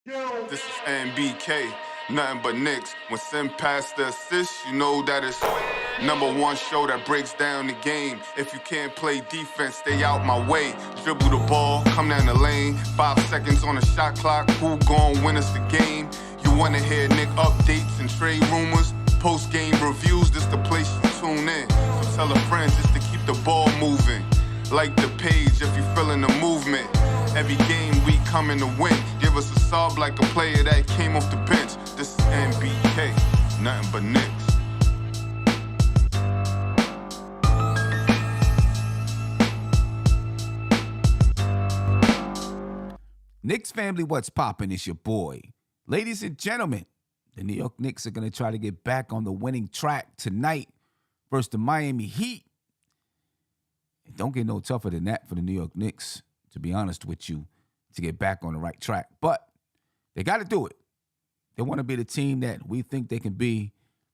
This is NBK, nothing but Knicks. When Sim passed the assist, you know that it's number one show that breaks down the game. If you can't play defense, stay out my way. Dribble the ball, come down the lane. 5 seconds on the shot clock, who gon' win us the game? You wanna hear Nick updates and trade rumors? Post-game reviews, this the place you tune in. So tell a friend just to keep the ball moving. Like the page if you feeling the movement. Every game we coming to win. Give us a sob like a player that came off the bench. This is NBK, nothing but Knicks. Knicks family, what's poppin'? It's your boy. Ladies and gentlemen, the New York Knicks are going to try to get back on the winning track tonight versus the Miami Heat. It don't get no tougher than that for the New York Knicks, to be honest with you, to get back on the right track. But they got to do it. They want to be the team that we think they can be.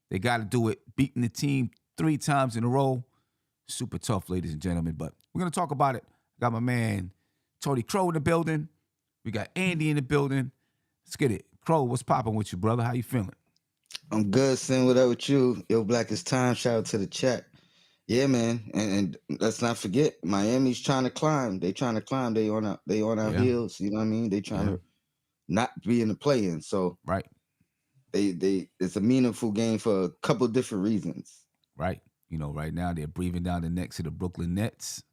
They got to do it. Beating the team 3 times in a row. Super tough, ladies and gentlemen. But we're going to talk about it. Got my man Tony Crow in the building. We got Andy in the building. Let's get it. Crow, what's popping with you, brother? How you feeling? I'm good, Sin. What up with you? Yo, Black is time. Shout out to the chat. Yeah, man. And let's not forget, Miami's trying to climb. They trying to climb. They on our heels. You know what I mean? They trying to not be in the play-in. So right. They it's a meaningful game for a couple of different reasons. Right. You know, right now they're breathing down the necks of the Brooklyn Nets.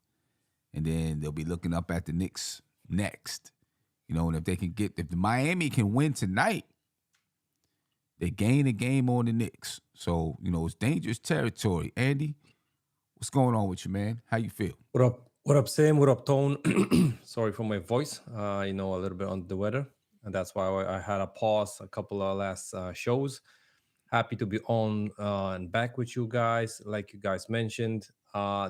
And then they'll be looking up at the Knicks next. You know, and if the Miami can win tonight, they gain a game on the Knicks. So, you know, it's dangerous territory. Andy, what's going on with you, man? How you feel? What up? What up, Sam? What up, Tone? Sorry for my voice. A little bit on the weather, and that's why I had a pause a couple of last shows. Happy to be on and back with you guys. Like you guys mentioned,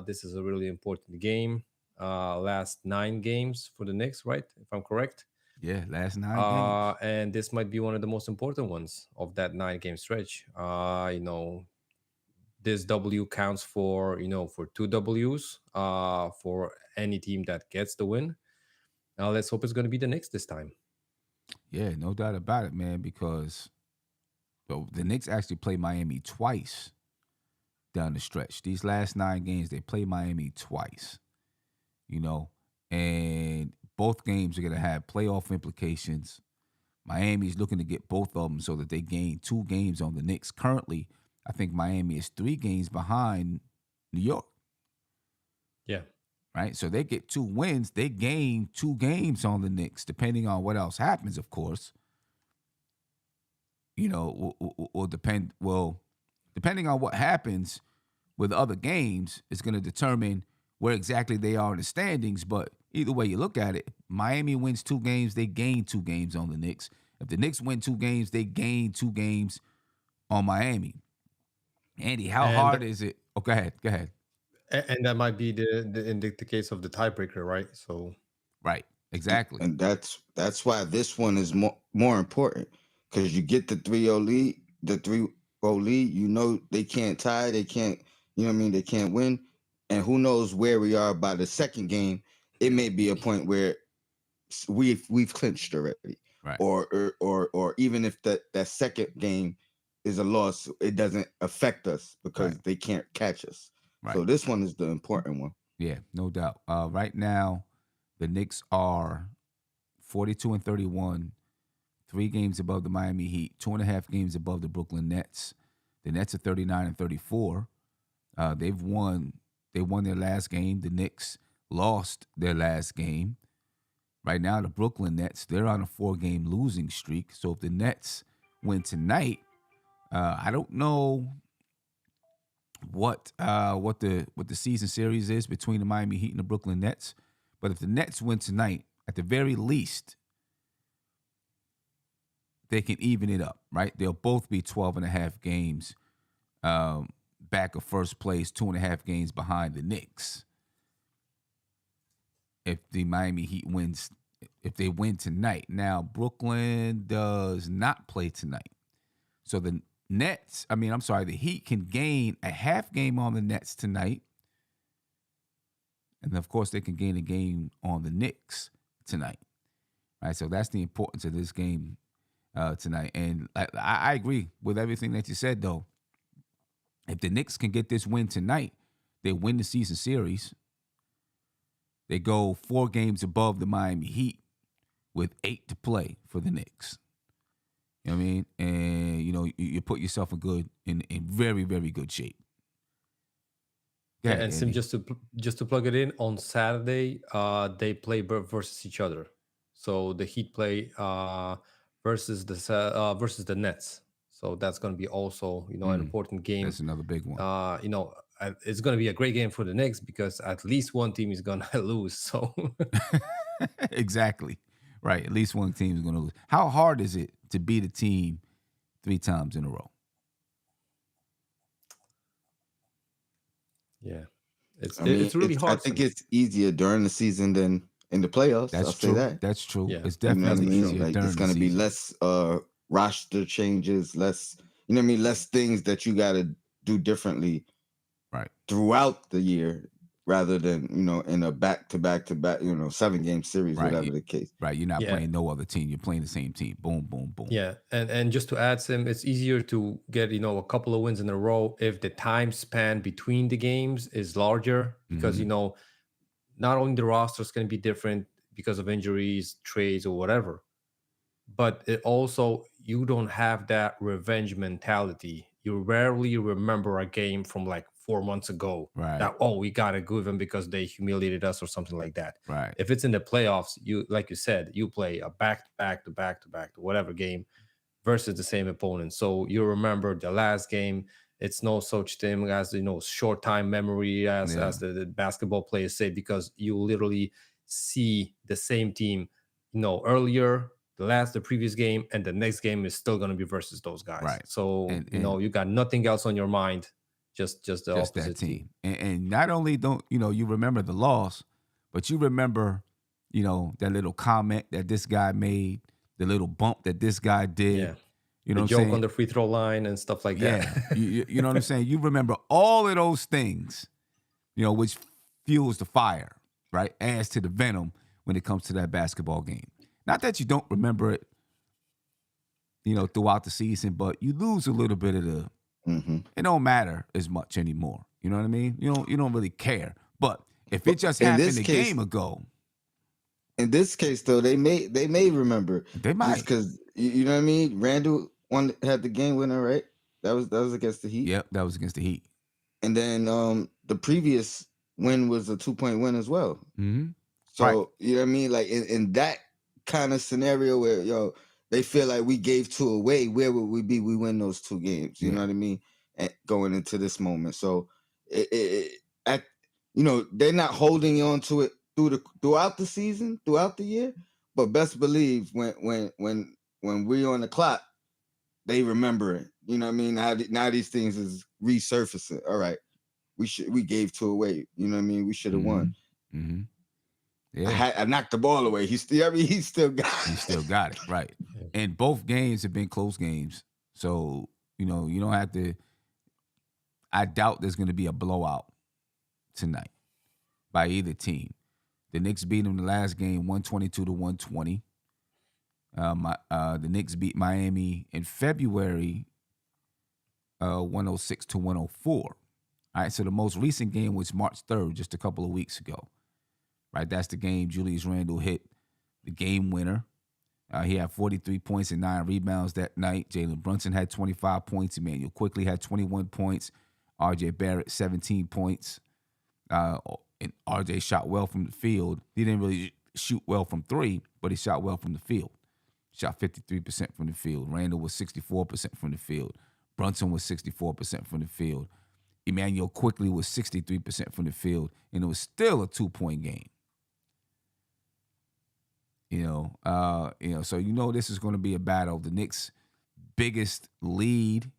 this is a really important game. Last 9 games for the Knicks, right? If I'm correct. Yeah, last 9 games. And this might be one of the most important ones of that 9-game stretch. This W counts for, for 2 Ws for any team that gets the win. Now let's hope it's going to be the Knicks this time. Yeah, no doubt about it, man, because the Knicks actually play Miami twice down the stretch. These last 9 games, they play Miami twice, and both games are going to have playoff implications. Miami's looking to get both of them so that they gain 2 games on the Knicks. Currently, I think Miami is 3 games behind New York. Yeah. Right? So they get 2 wins. They gain 2 games on the Knicks, depending on what else happens, of course. Depending on what happens with other games, it's going to determine where exactly they are in the standings. But either way you look at it, Miami wins 2 games, they gain 2 games on the Knicks. If the Knicks win 2 games, they gain 2 games on Miami. Andy, how hard is it? Oh, go ahead. And that might be the case of the tiebreaker, right? So, right, exactly. And that's why this one is more important, because you get the 3-0 lead. The 3-0 lead, they can't tie, they can't, they can't win. And who knows where we are by the second game? It may be a point where we've clinched already, right? Or even if that second game is a loss, it doesn't affect us because they can't catch us. Right. So this one is the important one. Yeah, no doubt. Right now, the Knicks are 42-31, 3 games above the Miami Heat, 2.5 games above the Brooklyn Nets. The Nets are 39-34. They won their last game. The Knicks lost their last game. Right now, the Brooklyn Nets, they're on a 4-game losing streak. So if the Nets win tonight, I don't know what the season series is between the Miami Heat and the Brooklyn Nets, but if the Nets win tonight, at the very least, they can even it up, right? They'll both be 12.5 games back of first place, 2.5 games behind the Knicks. If the Miami Heat wins, if they win tonight. Now, Brooklyn does not play tonight. So the Heat can gain a half game on the Nets tonight. And of course, they can gain a game on the Knicks tonight. right? So that's the importance of this game tonight. And I agree with everything that you said, though. If the Knicks can get this win tonight, they win the season series. They go 4 games above the Miami Heat with 8 to play for the Knicks. You know what I mean? And you put yourself in very, very good shape. Go Yeah, ahead, and Sim, Andy. just to plug it in, on Saturday, they play versus each other. So the Heat play versus the Nets. So that's going to be also an important game. That's another big one. It's going to be a great game for the Knicks because at least one team is going to lose. So Exactly. Right. At least one team is going to lose. How hard is it to beat a team 3 times in a row? yeah, it's I mean, it's really I hard. think Sim. it's easier during the season than in the playoffs. That's I'll say true. that. That's true. Yeah, It's You know what I definitely mean? easier Like during it's the gonna be season. less roster changes, less less things that you gotta do differently Right. throughout the year rather than, in a back to back to back, 7-game series, Right. whatever the case. Right. You're not Yeah. playing no other team. You're playing the same team. Boom, boom, boom. Yeah, and just to add, Sim, it's easier to get a couple of wins in a row if the time span between the games is larger because not only the rosters can be different because of injuries, trades, or whatever, but it also you don't have that revenge mentality. You rarely remember a game from like 4 months ago Right. that we gotta give them because they humiliated us or something like that. Right. If it's in the playoffs, you like you said, you play a back to back to back to back to whatever game versus the same opponent. So you remember the last game. It's no such thing as short time memory as Yeah. the basketball players say because you literally see the same team earlier the previous game, and the next game is still going to be versus those guys. Right. So And you got nothing else on your mind, just the just that opposite team. And not only don't you remember the loss, but you remember that little comment that this guy made, the little bump that this guy did. Yeah, You the know what I'm joke saying? on the free throw line and stuff like Yeah. that. you know what I'm saying? You remember all of those things, which fuels the fire, right? Adds to the venom when it comes to that basketball game. Not that you don't remember it, throughout the season, but you lose a little bit of the. It don't matter as much anymore. You know what I mean? You don't really care. But if it just in happened this a case- game ago, In this case, though, they may remember they just might. because you know what I mean. Randall had the game winner, right? That was against the Heat. Yep, that was against the Heat. And then the previous win was a 2-point win as well. Mm-hmm. So Right. you know what I mean? Like in that kind of scenario where they feel like we gave 2 away, where would we be? We win those 2 games. You know what I mean? And going into this moment, so they're not holding on to it throughout the season, throughout the year. But best believe when we're on the clock, they remember it. You know what I mean? Now these things is resurfacing. All right, we gave 2 away. You know what I mean? We should have won. Mm-hmm. Yeah. I knocked the ball away. He still got it. He still got it, right. And both games have been close games. So, you don't have to. I doubt there's going to be a blowout tonight by either team. The Knicks beat them the last game 122-120. The Knicks beat Miami in February 106-104. All right, so the most recent game was March 3rd, just a couple of weeks ago. Right, that's the game Julius Randle hit the game winner. He had 43 points and 9 rebounds that night. Jalen Brunson had 25 points. Emmanuel Quickly had 21 points. R.J. Barrett, 17 points. And R.J. shot well from the field. He didn't really shoot well from 3, but he shot well from the field. Shot 53% from the field. Randall was 64% from the field. Brunson was 64% from the field. Emmanuel Quickly was 63% from the field. And it was still a 2-point game. So this is going to be a battle. The Knicks' biggest lead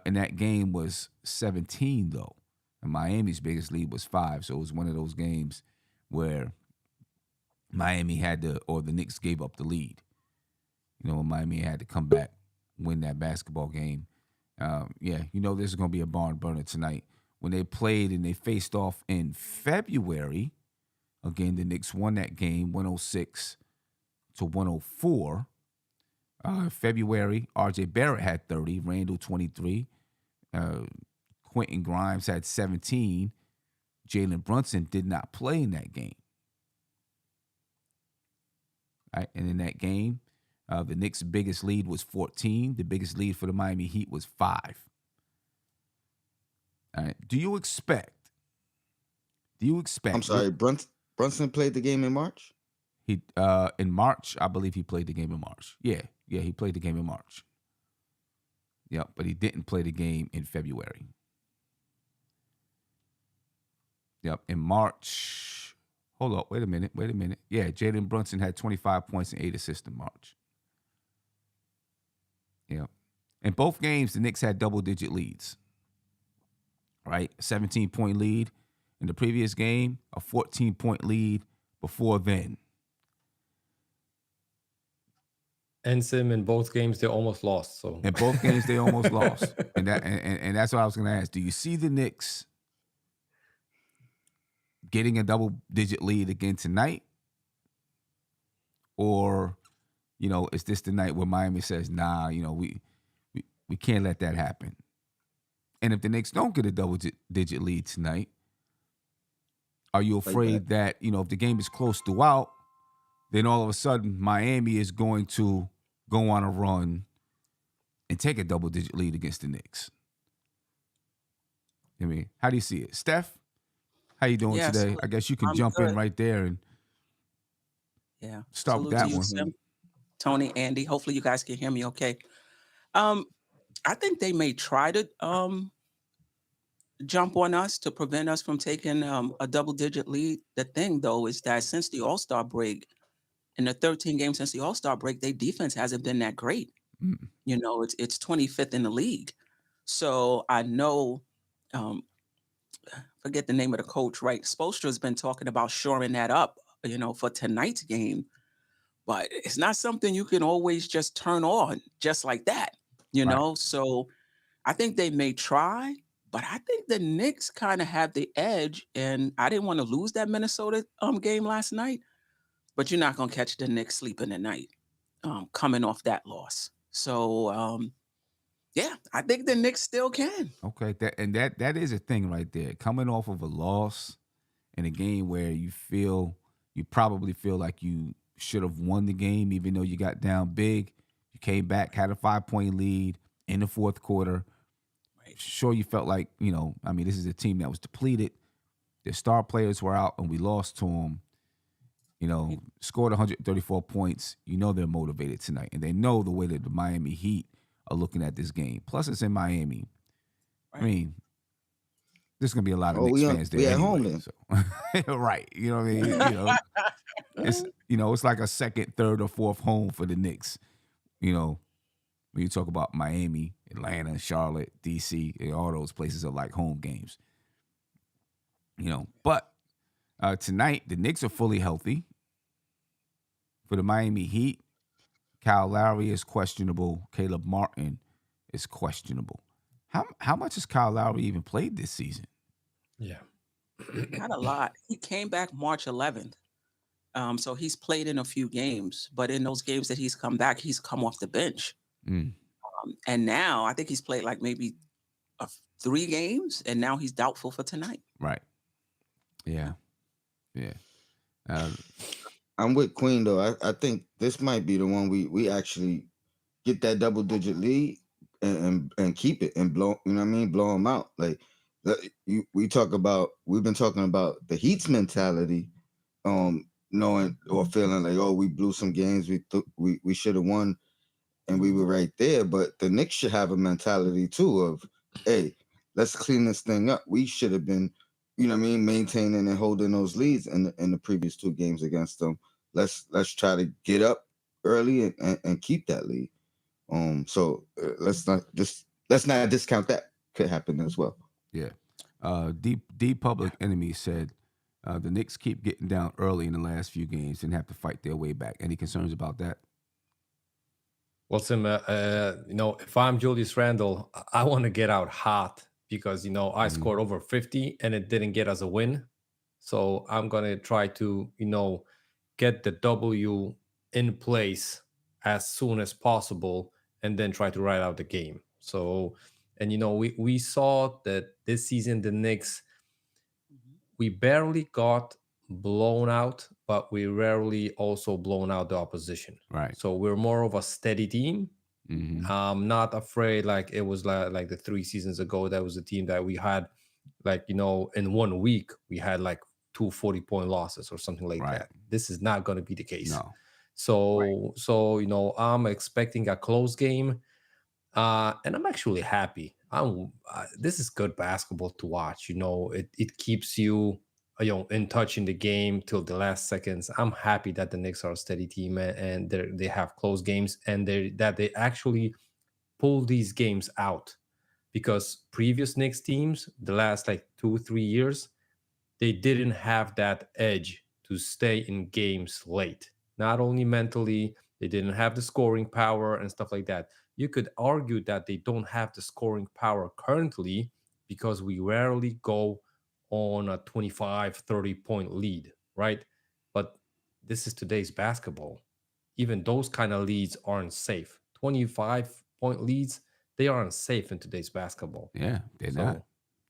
in that game was 17, though. And Miami's biggest lead was 5. So it was one of those games where Miami the Knicks gave up the lead. Miami had to come back, win that basketball game. This is going to be a barn burner tonight. When they played and they faced off in February, again, the Knicks won that game 106-104. to 104. February, RJ Barrett had 30, Randle 23, Quentin Grimes had 17. Jalen Brunson did not play in that game. Right? And in that game, the Knicks' biggest lead was 14. The biggest lead for the Miami Heat was 5. All right. Do you expect? I'm sorry, Brunson played the game in March? He in March, I believe he played the game in March. Yeah, he played the game in March. Yeah, but he didn't play the game in February. Yep, in March. Hold up, wait a minute. Yeah, Jalen Brunson had 25 points and 8 assists in March. Yeah. In both games, the Knicks had double-digit leads. Right? 17-point lead in the previous game, a 14-point lead before then. And Sim, in both games, they almost lost. So in both games, they almost lost. And that's what I was going to ask. Do you see the Knicks getting a double-digit lead again tonight? Or, is this the night where Miami says, nah, we can't let that happen? And if the Knicks don't get a double-digit lead tonight, are you afraid that, if the game is close throughout, then all of a sudden Miami is going to go on a run and take a double-digit lead against the Knicks? I mean, how do you see it? Steph, how you doing today? I guess you can jump in right there and start with that one. Sim, Tony, Andy. Hopefully you guys can hear me okay. I think they may try to jump on us to prevent us from taking a double-digit lead. The thing, though, is that since the All-Star break, in the 13 games since the All-Star break, their defense hasn't been that great. Mm. It's 25th in the league. So I know, forget the name of the coach, right? Spoelstra's been talking about shoring that up, for tonight's game. But it's not something you can always just turn on just like that, Right. So I think they may try, but I think the Knicks kind of have the edge. And I didn't want to lose that Minnesota game last night, but you're not going to catch the Knicks sleeping tonight coming off that loss. So, yeah, I think the Knicks still can. Okay, that is a thing right there. Coming off of a loss in a game where you probably feel like you should have won the game, even though you got down big. You came back, had a 5-point lead in the fourth quarter. Right. Sure, you felt like, this is a team that was depleted. Their star players were out, and we lost to them. Scored 134 points. They're motivated tonight, and they know the way that the Miami Heat are looking at this game. Plus, it's in Miami. Right. I mean, there's gonna be a lot of Knicks fans there at anyway. home then. So. Right. You know what I mean? It's like a second, third, or fourth home for the Knicks. When you talk about Miami, Atlanta, Charlotte, DC, all those places are like home games. But tonight the Knicks are fully healthy. For the Miami Heat, Kyle Lowry is questionable. Caleb Martin is questionable. How much has Kyle Lowry even played this season? yeah. Not a lot. He came back March 11th. So he's played in a few games, but in those games that he's come back, he's come off the bench. Mm. And now I think he's played like maybe 3 games, and now he's doubtful for tonight. Right. Yeah. I'm with Queen though. I think this might be the one we actually get that double-digit lead and keep it and blow. Blow them out. Like we've been talking about the Heat's mentality, knowing or feeling like, oh, we blew some games we should have won, and we were right there. But the Knicks should have a mentality too of, hey, let's clean this thing up. We should have been, maintaining and holding those leads in the previous 2 games against them. Let's try to get up early and keep that lead. So let's not discount that could happen as well. Yeah. D Public Enemy said the Knicks keep getting down early in the last few games and have to fight their way back. Any concerns about that? Well, Sim, if I'm Julius Randle, I want to get out hot because, I scored over 50 and it didn't get us a win. So I'm going to try to, get the W in place as soon as possible and then try to ride out the game. So, and we saw that this season the Knicks, we barely got blown out, but we rarely also blown out the opposition. Right. So we're more of a steady team. Mm-hmm. Not afraid like it was like the 3 seasons ago. That was a team that we had like, in 1 week we had like 2 40-point losses or something like Right. that. This is not going to be the case. No. So I'm expecting a close game. And I'm actually happy. This is good basketball to watch. It keeps you, in touch in the game till the last seconds. I'm happy that the Knicks are a steady team and they have close games and they actually pull these games out, because previous Knicks teams, the last like 2 3 years, they didn't have that edge to stay in games late. Not only mentally, they didn't have the scoring power and stuff like that. You could argue that they don't have the scoring power currently because we rarely go on a 25, 30-point lead, right? But this is today's basketball. Even those kind of leads aren't safe. 25-point leads, they aren't safe in today's basketball. Yeah, they're not.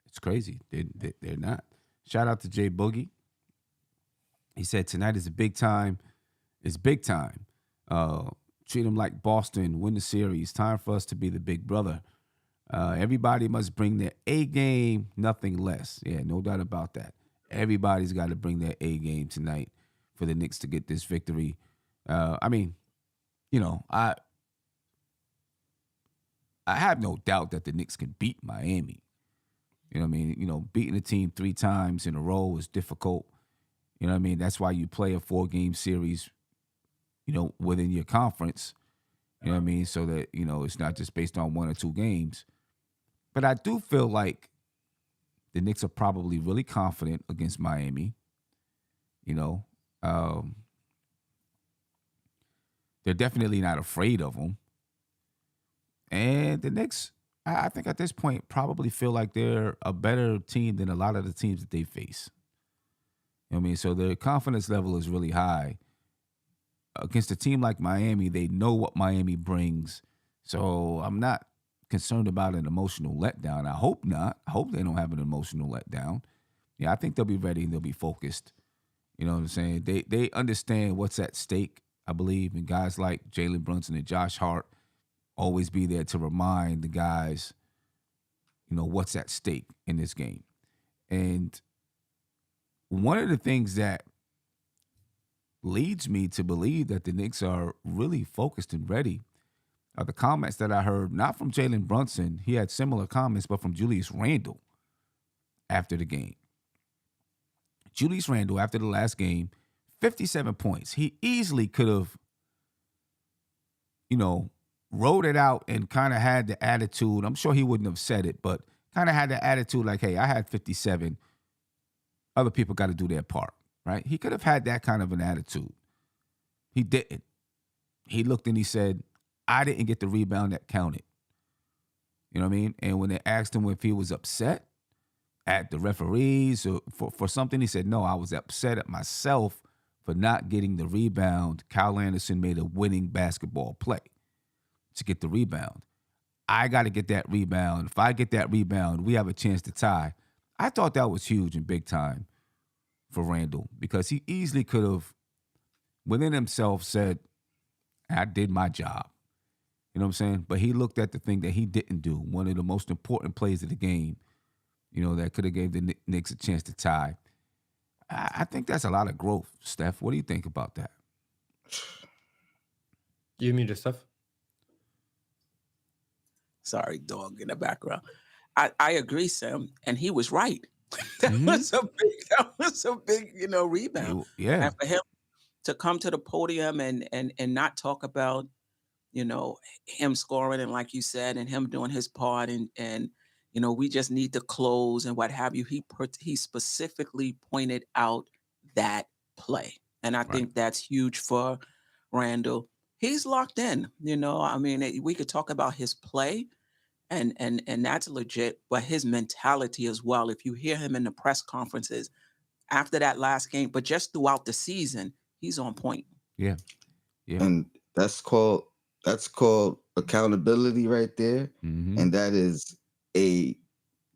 It's crazy. They're not. Shout out to Jay Boogie. He said tonight is a big time. It's big time. Treat them like Boston. Win the series. Time for us to be the big brother. Everybody must bring their A game, nothing less. Yeah, no doubt about that. Everybody's got to bring their A game tonight for the Knicks to get this victory. I mean, I have no doubt that the Knicks can beat Miami. You know what I mean? Beating a team 3 times in a row is difficult. You know what I mean? That's why you play a 4-game series, within your conference. You know what I mean? So that, it's not just based on 1 or 2 games. But I do feel like the Knicks are probably really confident against Miami. They're definitely not afraid of them. And the Knicks, I think at this point, probably feel like they're a better team than a lot of the teams that they face. You know what I mean? So their confidence level is really high. Against a team like Miami, they know what Miami brings. So I'm not concerned about an emotional letdown. I hope not. I hope they don't have an emotional letdown. Yeah, I think they'll be ready and they'll be focused. You know what I'm saying? They understand what's at stake, I believe, and guys like Jalen Brunson and Josh Hart always be there to remind the guys, what's at stake in this game. And one of the things that leads me to believe that the Knicks are really focused and ready are the comments that I heard, not from Jalen Brunson. He had similar comments, but from Julius Randle after the game. Julius Randle, after the last game, 57 points. He easily could have, wrote it out and kind of had the attitude. I'm sure he wouldn't have said it, but kind of had the attitude like, hey, I had 57. Other people got to do their part, right? He could have had that kind of an attitude. He didn't. He looked and he said, I didn't get the rebound that counted. You know what I mean? And when they asked him if he was upset at the referees or for something, he said, no, I was upset at myself for not getting the rebound. Kyle Anderson made a winning basketball play to get the rebound. I got to get that rebound. If I get that rebound, we have a chance to tie. I thought that was huge and big time for Randle because he easily could have, within himself, said, I did my job. You know what I'm saying? But he looked at the thing that he didn't do, one of the most important plays of the game, that could have gave the Knicks a chance to tie. I think that's a lot of growth, Steph. What do you think about that? You mean the stuff? Sorry, dog in the background. I agree, Sam, and he was right. That was a big, rebound. Yeah. And for him to come to the podium and not talk about, him scoring and like you said, and him doing his part and we just need to close and what have you. He specifically pointed out that play. And I think that's huge for Randle. He's locked in, I mean, we could talk about his play and that's legit, but his mentality as well. If you hear him in the press conferences after that last game, but just throughout the season, he's on point. Yeah. Yeah. And that's called accountability right there. Mm-hmm. And that is a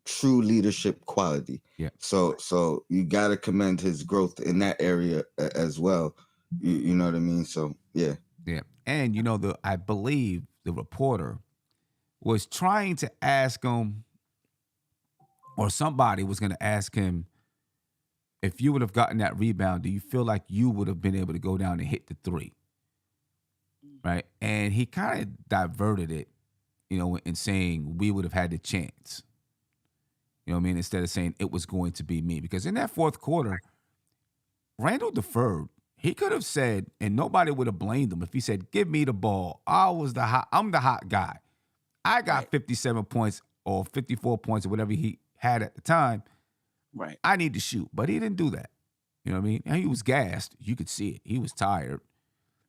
true leadership quality. Yeah. So you got to commend his growth in that area as well. You know what I mean? So yeah. Yeah. And I believe the reporter was trying to ask him, or somebody was going to ask him, if you would have gotten that rebound, do you feel like you would have been able to go down and hit the three? Right. And he kind of diverted it, in saying we would have had the chance. You know what I mean? Instead of saying it was going to be me. Because in that fourth quarter, Randall deferred. He could have said, and nobody would have blamed him if he said, "Give me the ball. I'm the hot guy. I got Right. 57 points or 54 points or whatever he had at the time. Right. I need to shoot." But he didn't do that. You know what I mean? And he was gassed. You could see it. He was tired.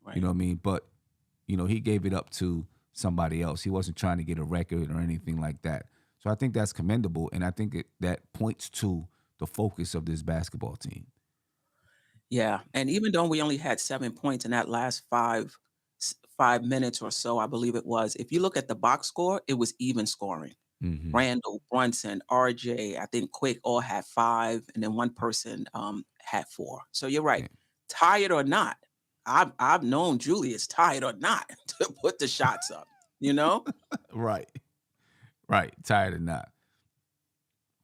You Right. know what I mean? But, he gave it up to somebody else. He wasn't trying to get a record or anything like that. So I think that's commendable. And I think that points to the focus of this basketball team. Yeah, and even though we only had 7 points in that last 5 minutes or so, I believe it was, if you look at the box score, it was even scoring. Mm-hmm. Randall, Brunson, RJ, I think Quick all had 5, and then one person, had 4. So you're right. Yeah. Tired or not, I've known Julius, tired or not, to put the shots up, you know? Right. Right. Tired or not.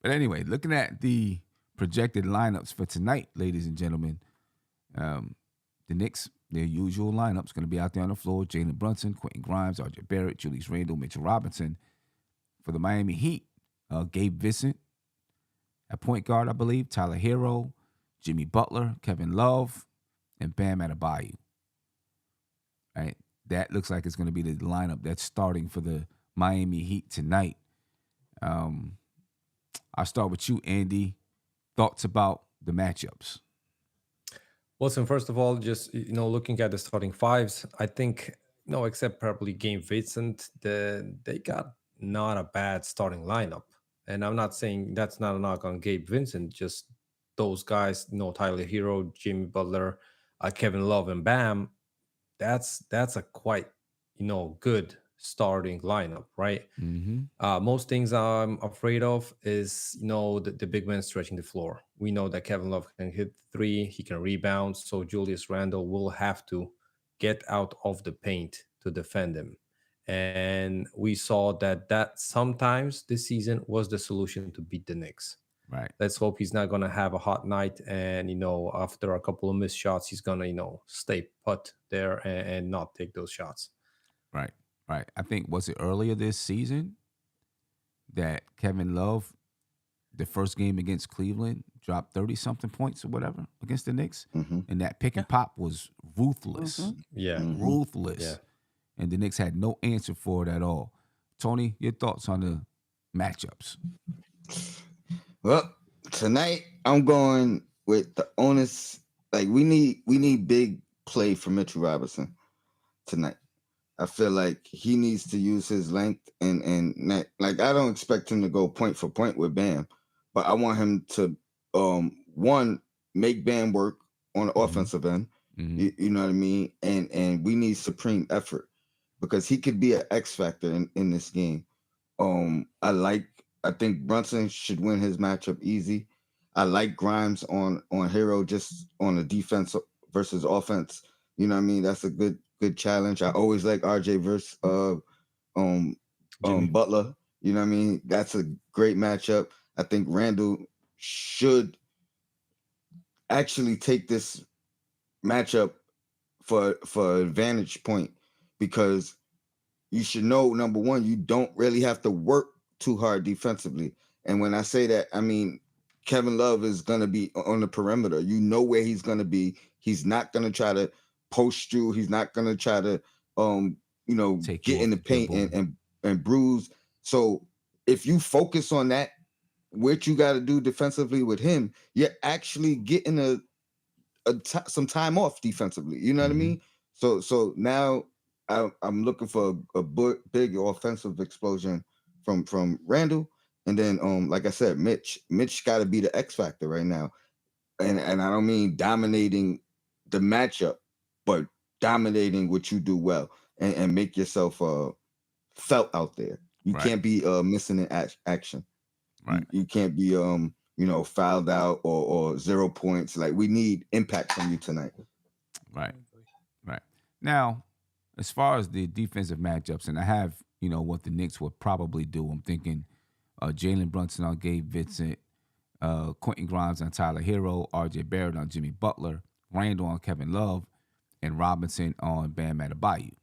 But anyway, looking at the projected lineups for tonight, ladies and gentlemen, the Knicks, their usual lineups, going to be out there on the floor. Jalen Brunson, Quentin Grimes, R.J. Barrett, Julius Randle, Mitchell Robinson. For the Miami Heat, Gabe Vincent at point guard, I believe. Tyler Hero, Jimmy Butler, Kevin Love, and Bam Adebayo. Right? That looks like it's going to be the lineup that's starting for the Miami Heat tonight. I'll start with you, Andy. Thoughts about the matchups? Wilson, first of all, just looking at the starting fives, I think no, except probably Game Vincent, they got not a bad starting lineup. And I'm not saying that's not a knock on Gabe Vincent, just those guys, Tyler Hero, Jimmy Butler, Kevin Love, and Bam. That's a quite good starting lineup, right? Mm-hmm. Most things I'm afraid of is the big man stretching the floor. We know that Kevin Love can hit three, he can rebound, so Julius Randle will have to get out of the paint to defend him. And we saw that sometimes this season was the solution to beat the Knicks. Right. Let's hope he's not gonna have a hot night, and after a couple of missed shots, he's gonna stay put there and not take those shots. Right. Right. I think, was it earlier this season that Kevin Love, the first game against Cleveland, dropped 30-something points or whatever against the Knicks? Mm-hmm. And that pick and pop was ruthless. Yeah. Mm-hmm. Ruthless. Yeah. And the Knicks had no answer for it at all. Tony, your thoughts on the matchups? Well, tonight I'm going with the onus. Like we need big play from Mitchell Robinson tonight. I feel like he needs to use his length like I don't expect him to go point for point with Bam, but I want him to one make Bam work on the offensive end. Mm-hmm. You know what I mean? And we need supreme effort because he could be an X factor in this game. I think Brunson should win his matchup easy. I like Grimes on Hero just on the defense versus offense. You know what I mean? That's a good challenge. I always like RJ versus Jimmy. Butler. You know what I mean? That's a great matchup. I think Randall should actually take this matchup for advantage point because you should know, number one, you don't really have to work too hard defensively. And when I say that, I mean Kevin Love is going to be on the perimeter. You know where he's going to be. He's not going to try to post you. He's not going to try to get in the paint and bruise. So if you focus on that, what you got to do defensively with him, you're actually getting some time off defensively. You know what I mean? So now I'm looking for a big offensive explosion from Randall, and then like I said, Mitch got to be the X factor right now, and I don't mean dominating the matchup, but dominating what you do well, and make yourself felt out there. You Right. can't be missing in action. Right. You can't be fouled out or 0 points. Like, we need impact from you tonight. Right. Right. Now, as far as the defensive matchups, and I have, what the Knicks would probably do. I'm thinking Jalen Brunson on Gabe Vincent, Quentin Grimes on Tyler Hero, RJ Barrett on Jimmy Butler, Randle on Kevin Love, and Robinson on Bam Adebayo.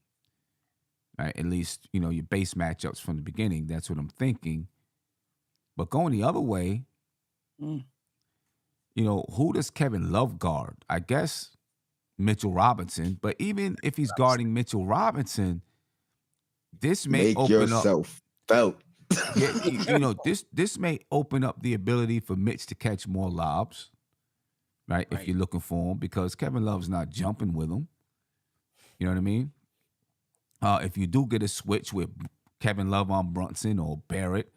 Right? At least, your base matchups from the beginning. That's what I'm thinking. But going the other way, Mm. who does Kevin Love guard? I guess Mitchell Robinson. But even if he's guarding Mitchell Robinson, this may Make open up. yourself felt. Yeah, this may open up the ability for Mitch to catch more lobs, right? If Right. you're looking for him, because Kevin Love's not jumping with him. You know what I mean? If you do get a switch with Kevin Love on Brunson or Barrett,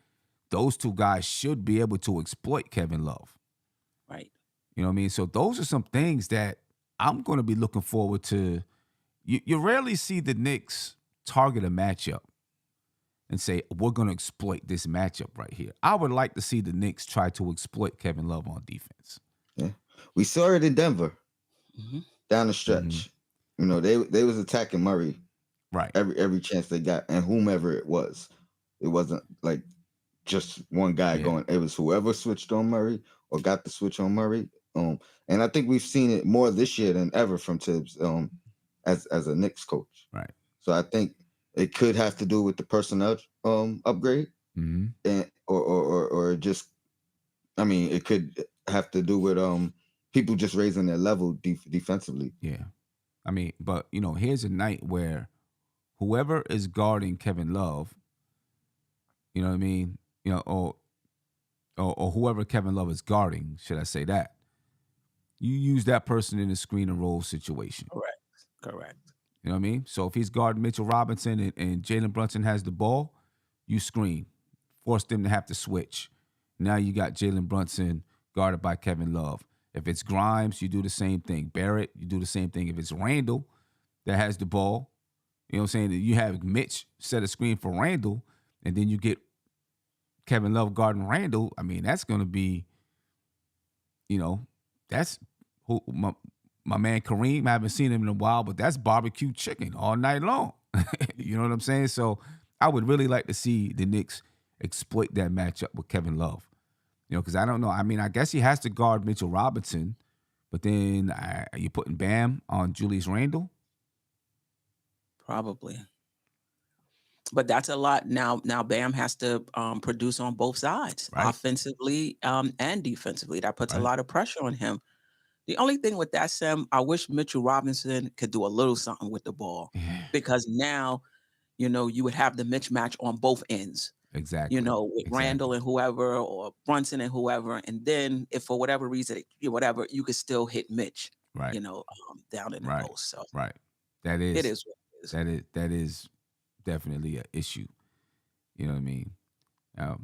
those two guys should be able to exploit Kevin Love. Right. You know what I mean? So those are some things that I'm going to be looking forward to. You rarely see the Knicks target a matchup and say, we're going to exploit this matchup right here. I would like to see the Knicks try to exploit Kevin Love on defense. Yeah, we saw it in Denver Mm-hmm. down the stretch. They was attacking Murray Right. every chance they got, and whomever it was. It wasn't like just one guy going. It was whoever switched on Murray or got the switch on Murray. And I think we've seen it more this year than ever from Tibbs as a Knicks coach. Right. So I think it could have to do with the personnel upgrade, Mm-hmm. and or just, it could have to do with people just raising their level defensively. Yeah. But here's a night where whoever is guarding Kevin Love, you know what I mean? Or whoever Kevin Love is guarding, should I say that? You use that person in a screen and roll situation. Correct. You know what I mean? So if he's guarding Mitchell Robinson and Jalen Brunson has the ball, you screen. Force them to have to switch. Now you got Jalen Brunson guarded by Kevin Love. If it's Grimes, you do the same thing. Barrett, you do the same thing. If it's Randle that has the ball, you know what I'm saying? You have Mitch set a screen for Randle, and then you get Kevin Love guarding Randle. That's going to be, that's who my man Kareem. I haven't seen him in a while, but that's barbecue chicken all night long. You know what I'm saying? So I would really like to see the Knicks exploit that matchup with Kevin Love. Because I don't know. I guess he has to guard Mitchell Robinson, but then you're putting Bam on Julius Randle. Probably. But that's a lot. Now Bam has to produce on both sides, Right. offensively and defensively. That puts a Right. lot of pressure on him. The only thing with that, Sam, I wish Mitchell Robinson could do a little something with the ball, Yeah. because now, you would have the mismatch on both ends. Exactly. With Randle and whoever, or Brunson and whoever, and then if for whatever reason, whatever, you could still hit Mitch, Right. down in the Right. post. So Right. That is. it is what it is. That is definitely an issue. You know what I mean?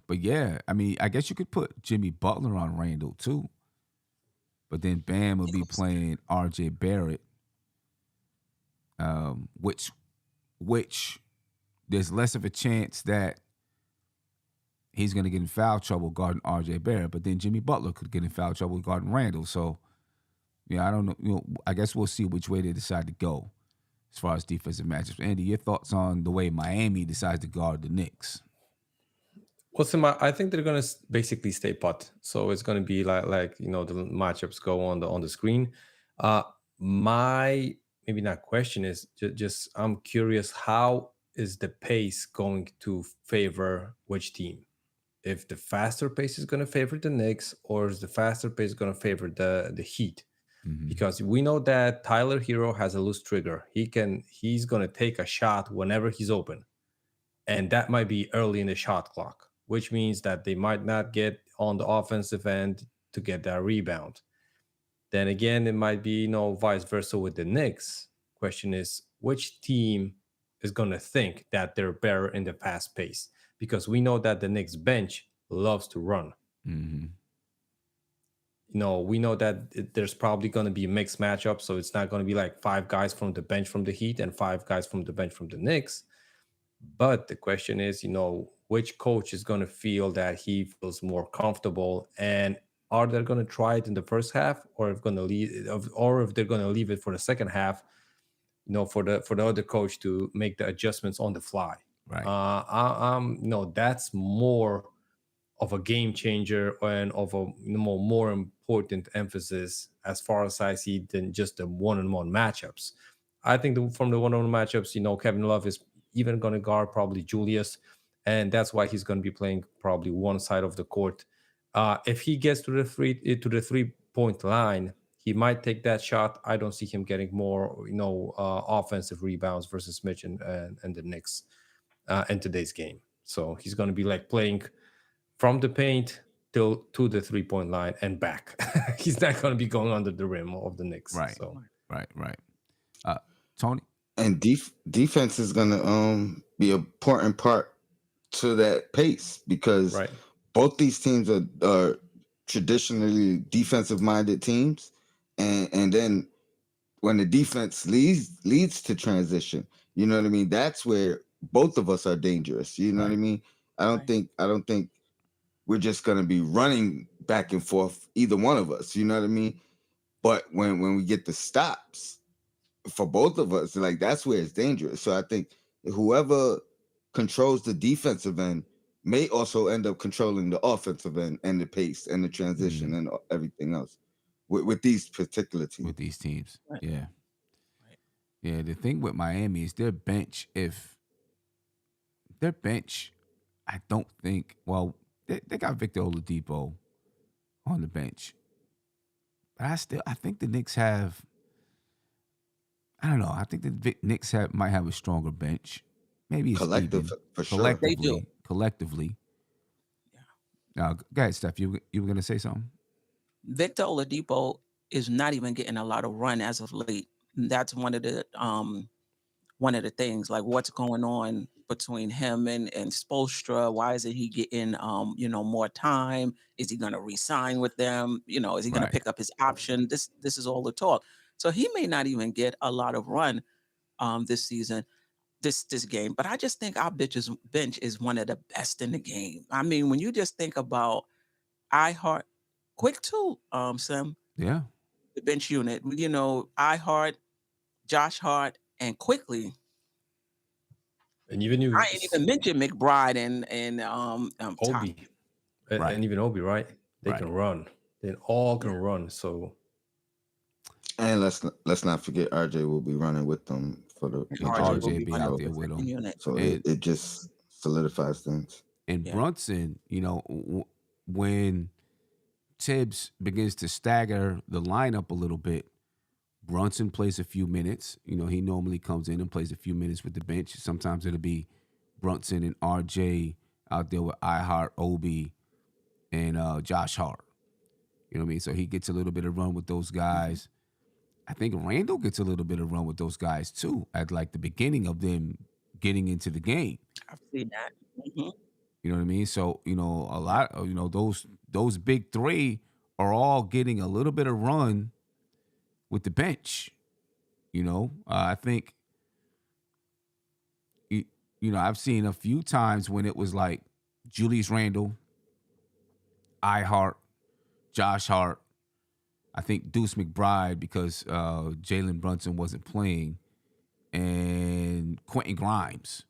But yeah, I guess you could put Jimmy Butler on Randle too. But then Bam will be playing RJ Barrett, which there's less of a chance that he's going to get in foul trouble guarding RJ Barrett. But then Jimmy Butler could get in foul trouble guarding Randle. So, I don't know. I guess we'll see which way they decide to go as far as defensive matchups. Andy, your thoughts on the way Miami decides to guard the Knicks? Well, Sim, I think they're gonna basically stay put. So it's gonna be like the matchups go on the screen. My maybe not question is just I'm curious, how is the pace going to favor which team? If the faster pace is gonna favor the Knicks, or is the faster pace gonna favor the Heat? Mm-hmm. Because we know that Tyler Hero has a loose trigger. He's gonna take a shot whenever he's open, and that might be early in the shot clock, which means that they might not get on the offensive end to get that rebound. Then again, it might be vice versa with the Knicks. Question is, which team is going to think that they're better in the fast pace? Because we know that the Knicks bench loves to run. Mm-hmm. we know that there's probably going to be a mixed matchup, so it's not going to be like 5 guys from the bench from the Heat and 5 guys from the bench from the Knicks. But the question is, which coach is going to feel that he feels more comfortable, and are they going to try it in the first half, or if going to leave, or if they're going to leave it for the second half, for the other coach to make the adjustments on the fly. Right. That's more of a game changer and of a more important emphasis as far as I see than just the one-on-one matchups. I think from the one-on-one matchups, Kevin Love is even going to guard probably Julius, and that's why he's going to be playing probably one side of the court. If he gets to the 3-point line, he might take that shot. I don't see him getting more, offensive rebounds versus Mitch and the Knicks in today's game. So he's going to be like playing from the paint to the 3-point line and back. He's not going to be going under the rim of the Knicks. Right. So Right. Tony? And defense is gonna be an important part to that pace, because right. both these teams are traditionally defensive minded teams, and then when the defense leads to transition, you know what I mean, that's where both of us are dangerous. You know what I mean? I don't think we're just gonna be running back and forth, either one of us, you know what I mean? But when we get the stops for both of us, like, that's where it's dangerous. So I think whoever controls the defensive end may also end up controlling the offensive end and the pace and the transition and everything else with these particular teams. With these teams. Right. Yeah. Yeah, the thing with Miami is their bench, I don't think, well, they got Victor Oladipo on the bench. But I think the Knicks have, I don't know, I think the Knicks might have a stronger bench. Maybe it's Collective, even. for sure. They do. Collectively. Yeah. Go ahead, Steph. You were going to say something? Victor Oladipo is not even getting a lot of run as of late. That's one of the things, like, what's going on between him and Spoelstra. Why isn't he getting more time? Is he going to re-sign with them? Is he going to Right. pick up his option? This is all the talk. So he may not even get a lot of run this season, this game. But I just think our bench is one of the best in the game. I mean, when you just think about iHeart, quick too, Sim, Yeah. the bench unit, iHeart, Josh Hart, and Quickly. And even you, I ain't even mentioned McBride and Obi, Right. and even Obi, right? They can run. They all can run. So, And let's not forget RJ will be running with them for the RJ RJ be out there with them. unit. So And- it just solidifies things. And Yeah. Brunson, when Tibbs begins to stagger the lineup a little bit, Brunson plays a few minutes. He normally comes in and plays a few minutes with the bench. Sometimes it'll be Brunson and RJ out there with iHeart, Obi, and Josh Hart. You know what I mean? So he gets a little bit of run with those guys. I think Randle gets a little bit of run with those guys too at like the beginning of them getting into the game. I've seen that. Mhm. You know what I mean? So, a lot of, those big three are all getting a little bit of run with the bench. I think, I've seen a few times when it was like Julius Randle, iHeart, Josh Hart, I think Deuce McBride, because Jalen Brunson wasn't playing, and Quentin Grimes.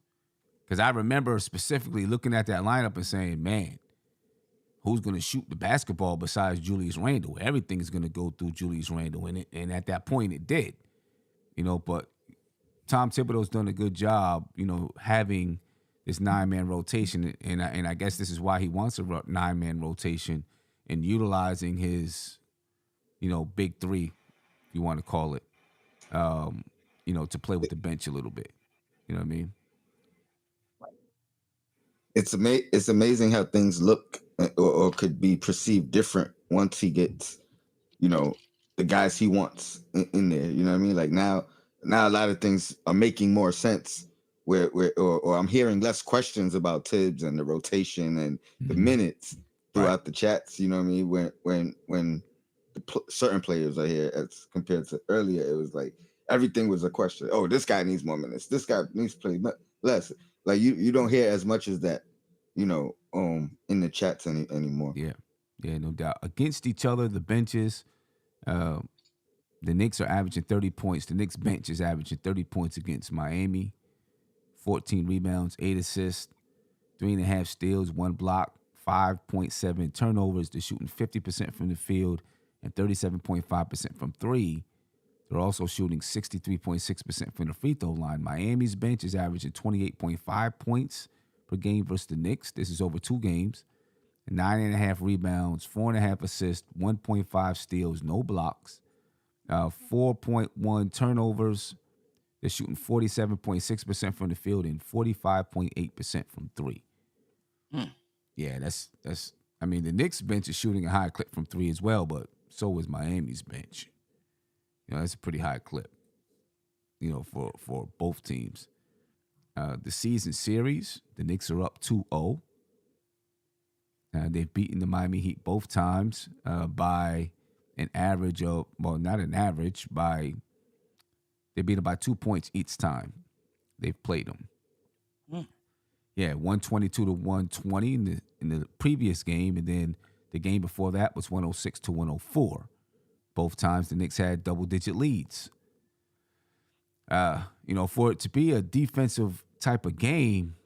Because I remember specifically looking at that lineup and saying, man, who's going to shoot the basketball besides Julius Randle? Everything's going to go through Julius Randle. And at that point, it did. But Tom Thibodeau's done a good job, having this 9-man rotation. And I guess this is why he wants a 9-man rotation and utilizing his, big three, if you want to call it, to play with the bench a little bit. You know what I mean? It's amazing how things look or could be perceived different once he gets, the guys he wants in there. You know what I mean? Like now a lot of things are making more sense. Or I'm hearing less questions about Tibbs and the rotation and the minutes throughout the chats. You know what I mean? When certain players are here as compared to earlier. It was like everything was a question. Oh, this guy needs more minutes. This guy needs to play less. Like you don't hear as much as that, in the chats anymore. Yeah, no doubt. Against each other, the benches, the Knicks are averaging 30 points. The Knicks bench is averaging 30 points against Miami, 14 rebounds, 8 assists, 3.5 steals, 1 block, 5.7 turnovers. They're shooting 50% from the field and 37.5% from three. They're also shooting 63.6% from the free throw line. Miami's bench is averaging 28.5 points per game versus the Knicks. This is over 2 games. 9.5 rebounds, 4.5 assists, 1.5 steals, no blocks, 4.1 turnovers. They're shooting 47.6% from the field and 45.8% from three. Yeah, that's. I mean, the Knicks bench is shooting a high clip from three as well, but so is Miami's bench. That's a pretty high clip. For both teams. The season series, the Knicks are up 2-0. They've beaten the Miami Heat both times by an average of, well, not an average, they beat them by 2 points each time they've played them. Yeah, 122-120 in the previous game, and then the game before that was 106-104. Both times the Knicks had double-digit leads. For it to be a defensive type of game,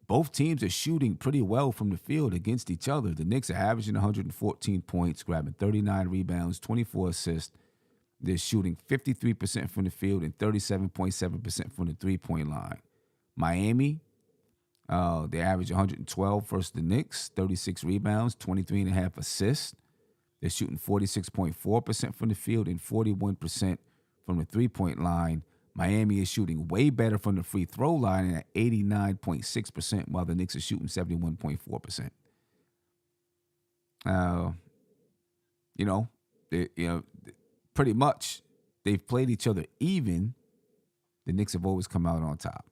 both teams are shooting pretty well from the field against each other. The Knicks are averaging 114 points, grabbing 39 rebounds, 24 assists. They're shooting 53% from the field and 37.7% from the three-point line. Miami, they average 112 versus the Knicks, 36 rebounds, 23.5 assists. They're shooting 46.4% from the field and 41% from the three-point line. Miami is shooting way better from the free throw line at 89.6%, while the Knicks are shooting 71.4%. Pretty much they've played each other even. The Knicks have always come out on top.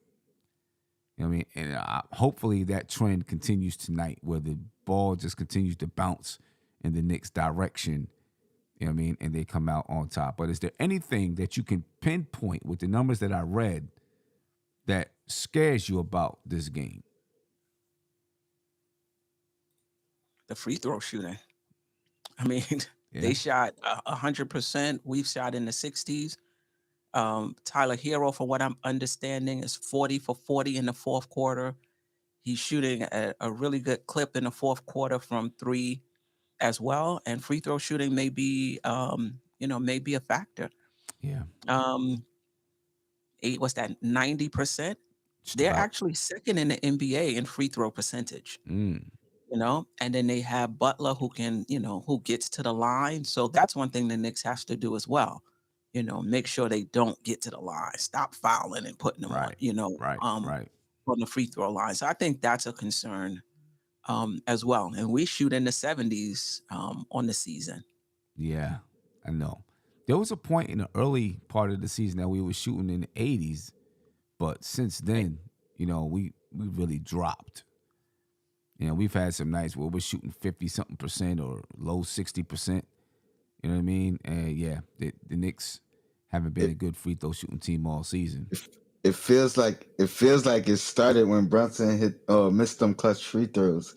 You know what I mean? And hopefully that trend continues tonight, where the ball just continues to bounce in the Knicks' direction. You know what I mean? And they come out on top. But is there anything that you can pinpoint with the numbers that I read that scares you about this game? The free throw shooting. I mean, they shot 100%. We've shot in the 60s. Tyler Hero, for what I'm understanding, is 40 for 40 in the fourth quarter. He's shooting a really good clip in the fourth quarter from three as well. And free throw shooting may be a factor. Yeah. What's that? 90%. They're actually second in the NBA in free throw percentage. And then they have Butler who gets to the line. So that's one thing the Knicks has to do as well. Make sure they don't get to the line, stop fouling and putting them on the free throw line. So I think that's a concern as well. And we shoot in the 70s on the season. Yeah, I know. There was a point in the early part of the season that we were shooting in the 80s, but since then, we really dropped. We've had some nights where we're shooting 50-something% or low 60%. You know what I mean? And yeah, the Knicks haven't been a good free throw shooting team all season. It feels like it started when Brunson missed them clutch free throws.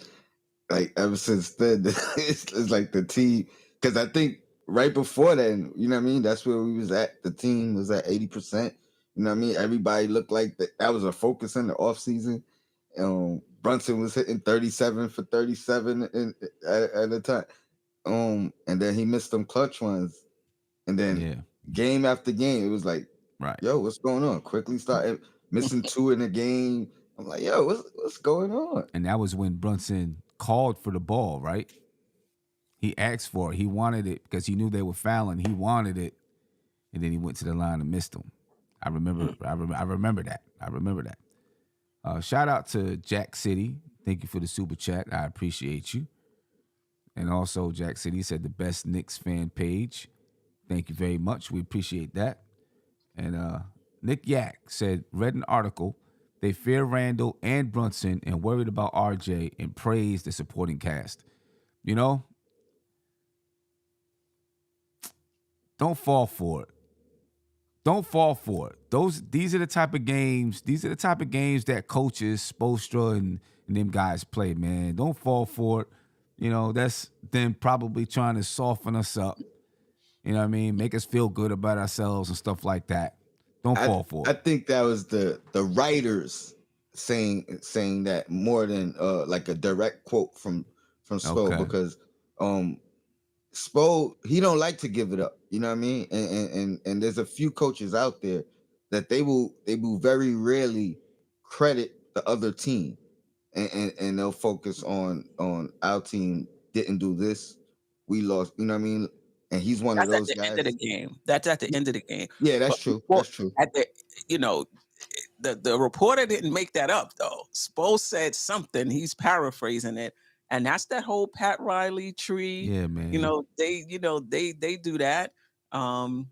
Like ever since then, it's like the team. Because I think right before then, you know what I mean? That's where we was at. The team was at 80%. You know what I mean? Everybody looked like that was a focus in the offseason. Brunson was hitting 37 for 37 at a time. And then he missed them clutch ones. And then game after game, it was like, yo, what's going on? Quickly started missing 2 in a game. I'm like, yo, what's going on? And that was when Brunson called for the ball, right? He asked for it. He wanted it because he knew they were fouling. He wanted it, and then he went to the line and missed them. I remember that. Shout out to Jack City. Thank you for the super chat. I appreciate you. And also, Jack City said the best Knicks fan page. Thank you very much. We appreciate that. And Nick Yak said, read an article. They fear Randle and Brunson and worried about RJ and praised the supporting cast. don't fall for it. Don't fall for it. These are the type of games. These are the type of games that coaches, Spoelstra and them guys play. Man, don't fall for it. That's them probably trying to soften us up. You know what I mean? Make us feel good about ourselves and stuff like that. Don't I fall for I it. think that was the writers saying that more than like a direct quote from Spo, Okay. because um Spo, he don't like to give it up. You know what I mean? And there's a few coaches out there that they will very rarely credit the other team, and they'll focus on our team didn't do this, we lost. You know what I mean? And he's one of That's at those the end of the guys. game. That's at the end of the game. Yeah, that's But true. before That's true. at the you know, the reporter didn't make that up though. Spo said something, he's paraphrasing it, and that's that whole Pat Riley tree. Yeah, man. They do that. Um,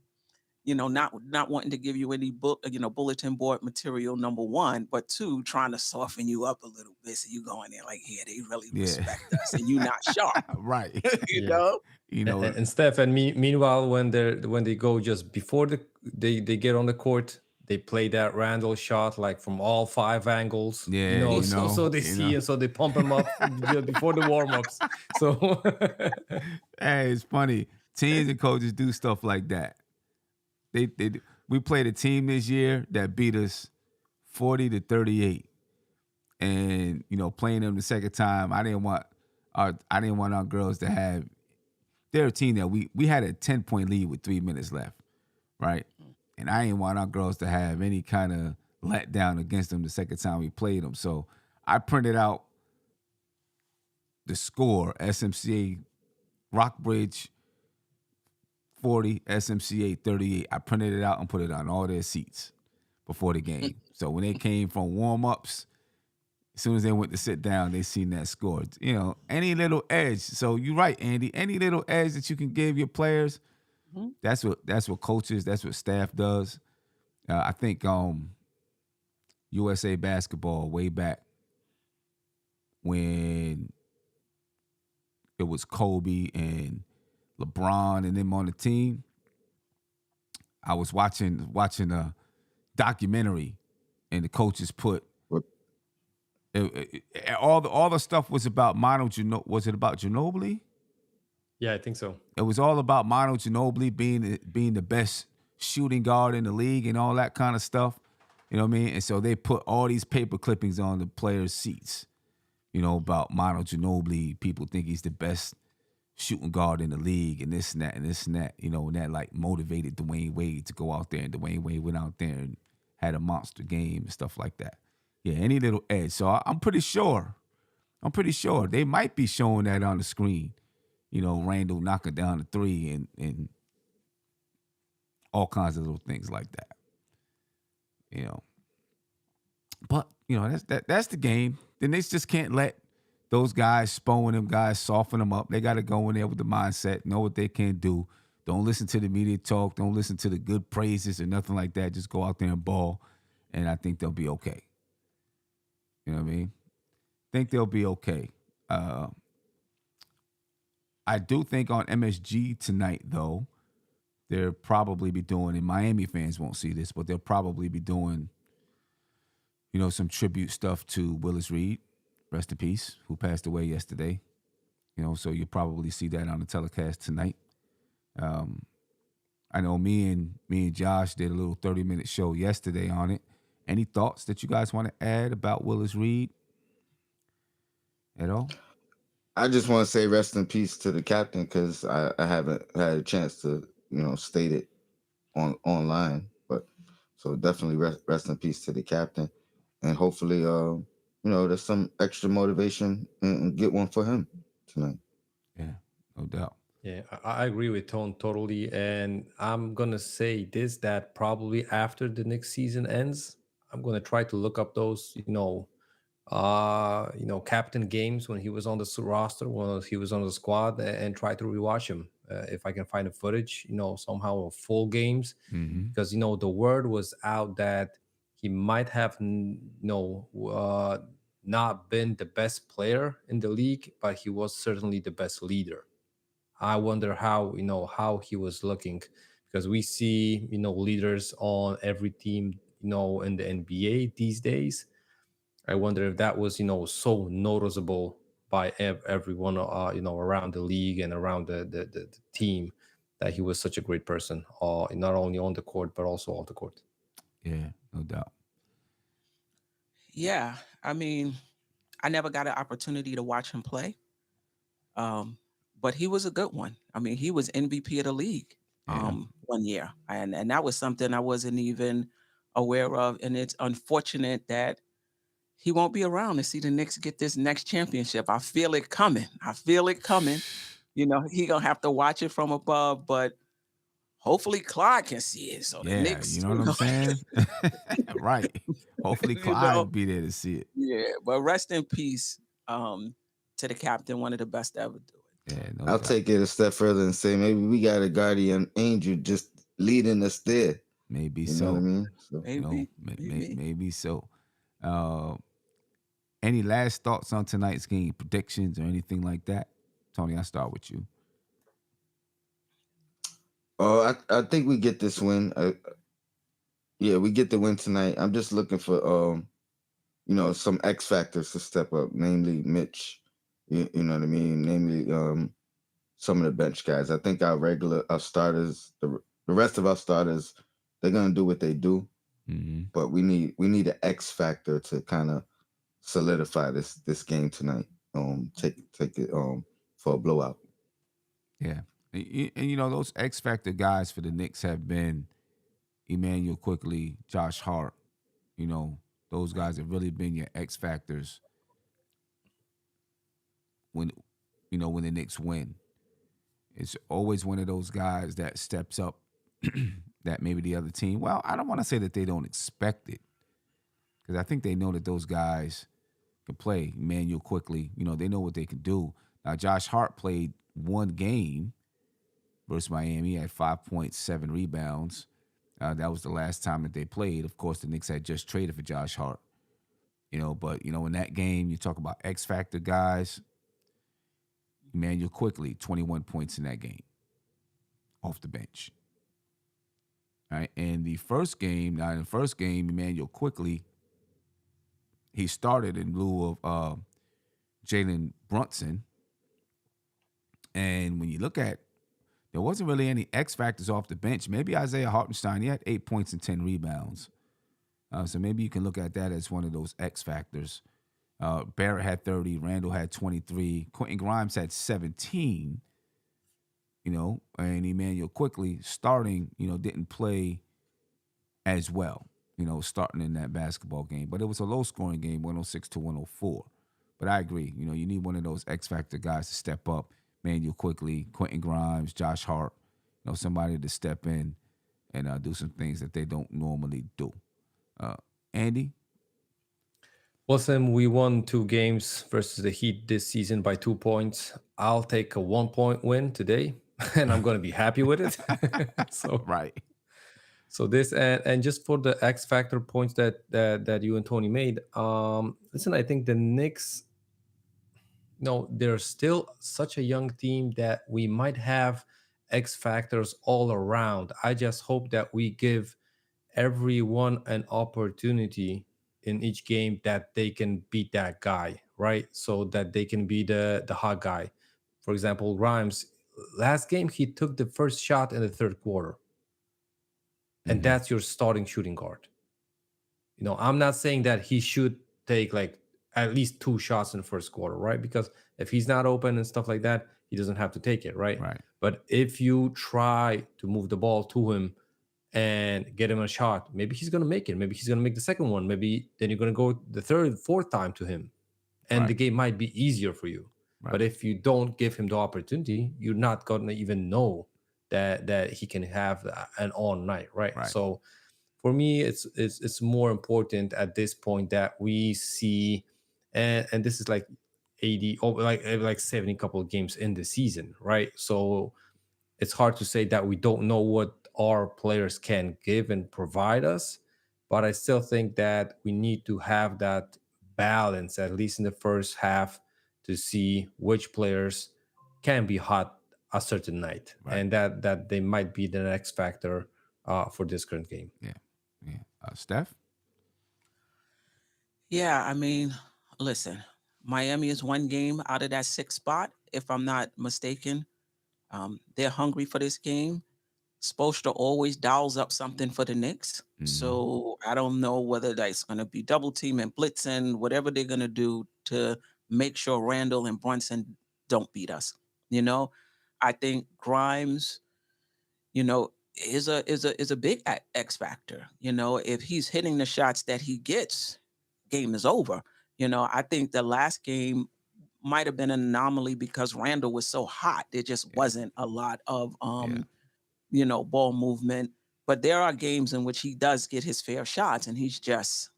not wanting to give you any bulletin board material, number one, but two, trying to soften you up a little bit. So you go in there like, yeah, they really Yeah. respect us, and you not sharp, Right. you Yeah. know? you know. And Steph, and meanwhile, when they go just before they get on the court, they play that Randall shot like from all five angles, Yeah. so they see and so they pump him up just before the warm ups. So Hey, it's funny. Teams and coaches do stuff like that. We played a team this year that beat us 40-38. And playing them the second time, I didn't want our girls to have. They're a team that we had a 10-point lead with 3 minutes left, right? And I didn't want our girls to have any kind of letdown against them the second time we played them. So I printed out the score: SMCA Rockbridge 40, SMCA 38. I printed it out and put it on all their seats before the game. So when they came from warm ups, as soon as they went to sit down, they seen that score. Any little edge. So you're right, Andy. Any little edge that you can give your players, Mhm. that's what coaches, that's what staff does. I think USA basketball way back when it was Kobe and LeBron and them on the team. I was watching a documentary, and the coaches put But all the stuff was about was it about Ginobili? yeah, I think so. It was all about Manu Ginobili being the best shooting guard in the league and all that kind of stuff. You know what I mean? And so they put all these paper clippings on the players' seats. About Manu Ginobili. People think he's the best shooting guard in the league, and this and that and this and that. And that like motivated Dwayne Wade to go out there, and Dwayne Wade went out there and had a monster game and stuff like that. Yeah, any little edge. So I'm pretty sure. They might be showing that on the screen. Randall knocking down the three and all kinds of little things like that. You know. But, that's the game. The Knicks just can't let those guys, Spo and them guys, soften them up. They got to go in there with the mindset, know what they can do. Don't listen to the media talk. Don't listen to the good praises or nothing like that. Just go out there and ball, and I think they'll be okay. You know what I mean? Think they'll be okay. I do think on MSG tonight, though, they'll probably be doing, and Miami fans won't see this, but they'll probably be doing, some tribute stuff to Willis Reed, rest in peace, who passed away yesterday. So you'll probably see that on the telecast tonight. I know me and Josh did a little 30-minute show yesterday on it. Any thoughts that you guys want to add about Willis Reed at all? I just want to say rest in peace to the captain, because I haven't had a chance to state it online. But so definitely rest in peace to the captain, and hopefully there's some extra motivation and get one for him tonight. Yeah, no doubt. Yeah, I agree with Tone totally. And I'm gonna say this, that probably after the next season ends, I'm gonna try to look up those, captain games when he was on the roster, when he was on the squad, and try to rewatch him if I can find the footage, somehow of full games, Mm-hmm. because the word was out that he might have not been the best player in the league, but he was certainly the best leader. I wonder how he was looking, because we see, leaders on every team, in the NBA these days. I wonder if that was, so noticeable by everyone, around the league and around the team, that he was such a great person, not only on the court but also off the court. Yeah, no doubt. Yeah, I mean, I never got an opportunity to watch him play, um, but he was a good one. I mean, he was MVP of the league Yeah. one year, and that was something I wasn't even aware of. And it's unfortunate that he won't be around to see the Knicks get this next championship. I feel it coming. I feel it coming. He gonna have to watch it from above, but hopefully Clyde can see it. So the Yeah, you Knicks, know what I'm saying? Right. Hopefully you Clyde will know, be there to see it. yeah. But rest in peace to the captain, one of the best to ever do it. Yeah, no I'll doubt. take it a step further and say maybe we got a guardian angel just leading us there. Maybe You know what I so. mean? So Maybe, maybe. Maybe so. Uh, any last thoughts on tonight's game, predictions or anything like that? Tony, I'll start with you. I think we get this win. Yeah, we get the win tonight. I'm just looking for some X factors to step up, namely Mitch. You know what I mean? Namely some of the bench guys. I think our starters, the rest of our starters, they're gonna do what they do, Mm-hmm. but we need an X factor to kind of solidify this game tonight. Take it for a blowout. Yeah. And, those X Factor guys for the Knicks have been Emmanuel Quickly, Josh Hart. You know, those guys have really been your X Factors when when the Knicks win. It's always one of those guys that steps up that maybe the other team. Well, I don't want to say that they don't expect it because I think they know that those guys can play. Emmanuel Quickly, they know what they can do. Now, Josh Hart played one game versus Miami, had 5.7 rebounds. That was the last time that they played. Of course, the Knicks had just traded for Josh Hart. But in that game, you talk about X Factor guys. Emmanuel Quickly, 21 points in that game off the bench. All right. And the first game, Emmanuel Quickly, he started in lieu of Jalen Brunson. And when you look at, there wasn't really any X factors off the bench. Maybe Isaiah Hartenstein, he had 8 points and 10 rebounds. So maybe you can look at that as one of those X factors. Barrett had 30, Randle had 23, Quentin Grimes had 17, and Emmanuel Quickly starting, didn't play as well, starting in that basketball game. But it was a low scoring game, 106 to 104. But I agree, you need one of those X Factor guys to step up. Emmanuel Quickly, Quentin Grimes, Josh Hart, somebody to step in and do some things that they don't normally do. Andy? Well, Sam, we won 2 games versus the Heat this season by 2 points. I'll take a 1 point win today, and I'm going to be happy with it. so, Right. so this and just for the X factor points that you and Tony made. Listen, I think the Knicks, they're still such a young team that we might have X factors all around. I just hope that we give everyone an opportunity in each game that they can beat that guy, right? So that they can be the hot guy. For example, Grimes, last game he took the first shot in the third quarter, and that's your starting shooting guard. I'm not saying that he should take like at least 2 shots in the first quarter, right? Because if he's not open and stuff like that, he doesn't have to take it, right? Right. But if you try to move the ball to him and get him a shot, maybe he's going to make it. Maybe he's going to make the second one. Maybe then you're going to go the third, fourth time to him, and Right. the game might be easier for you. Right. But if you don't give him the opportunity, you're not going to even know that he can have an on night, right? Right. So for me, it's more important at this point that we see, and this is like 80 or like 70 couple of games in the season, right? So it's hard to say that we don't know what our players can give and provide us, but I still think that we need to have that balance, at least in the first half, to see which players can be hot a certain night, Right. and that they might be the next factor for this current game. Yeah. Yeah. Steph? Yeah, I mean, listen, Miami is one game out of that sixth spot, if I'm not mistaken. They're hungry for this game. Spoelstra always dials up something for the Knicks. Mm-hmm. So I don't know whether that's going to be double team and blitzing, whatever they're going to do to make sure Randall and Brunson don't beat us. You know, I think Grimes, is a big X factor. If he's hitting the shots that he gets, game is over. I think the last game might have been an anomaly because Randall was so hot. There just Yeah. wasn't a lot of Yeah. ball movement. But there are games in which he does get his fair shots, and he's just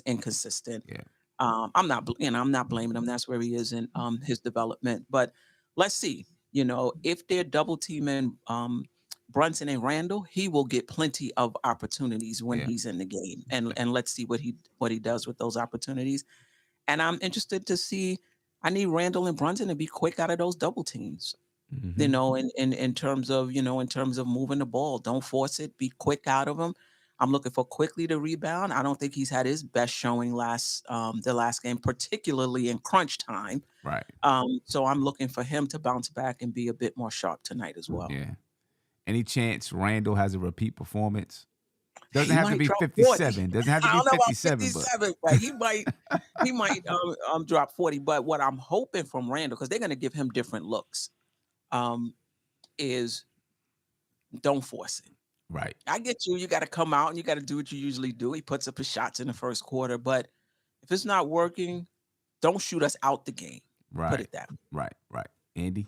inconsistent. Yeah. I'm not blaming him. That's where he is in his development. But let's see. If they're double teaming Brunson and Randall, he will get plenty of opportunities when Yeah. he's in the game, and let's see what he does with those opportunities. And I'm interested to see. I need Randall and Brunson to be quick out of those double teams. Mm-hmm. In terms of moving the ball. Don't force it. Be quick out of them. I'm looking for quickly to rebound. I don't think he's had his best showing the last game, particularly in crunch time. Right. So I'm looking for him to bounce back and be a bit more sharp tonight as well. Yeah. Any chance Randall has a repeat performance? Doesn't He have to might be drop 40. 57. Doesn't have to I be don't know about 57, but 57, but he might drop 40. But what I'm hoping from Randall, because they're going to give him different looks, is don't force it. right. I get you. You got to come out and you got to do what you usually do. He puts up his shots in the first quarter, but if it's not working, don't shoot us out the game. Put Right. it that way. Right. Andy?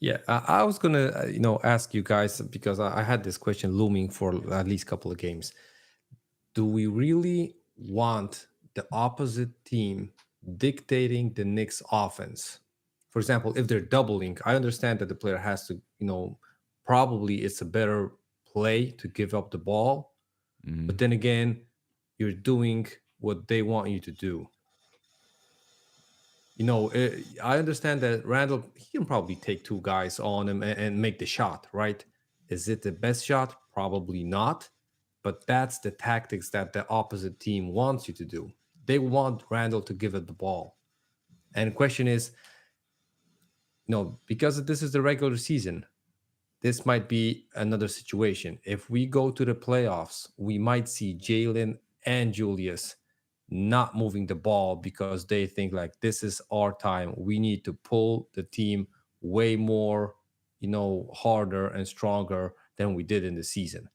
Yeah, I was gonna ask you guys because I had this question looming for at least a couple of games. Do we really want the opposite team dictating the Knicks offense? For example, if they're doubling, I understand that the player has to, probably it's a better play to give up the ball. Mm-hmm. But then again, you're doing what they want you to do. I understand that Randall, he can probably take two guys on him and make the shot, right? Is it the best shot? Probably not. But that's the tactics that the opposite team wants you to do. They want Randall to give it the ball. And the question is, because this is the regular season, this might be another situation. If we go to the playoffs, we might see Jalen and Julius not moving the ball because they think like this is our time. We need to pull the team way more, harder and stronger than we did in the season.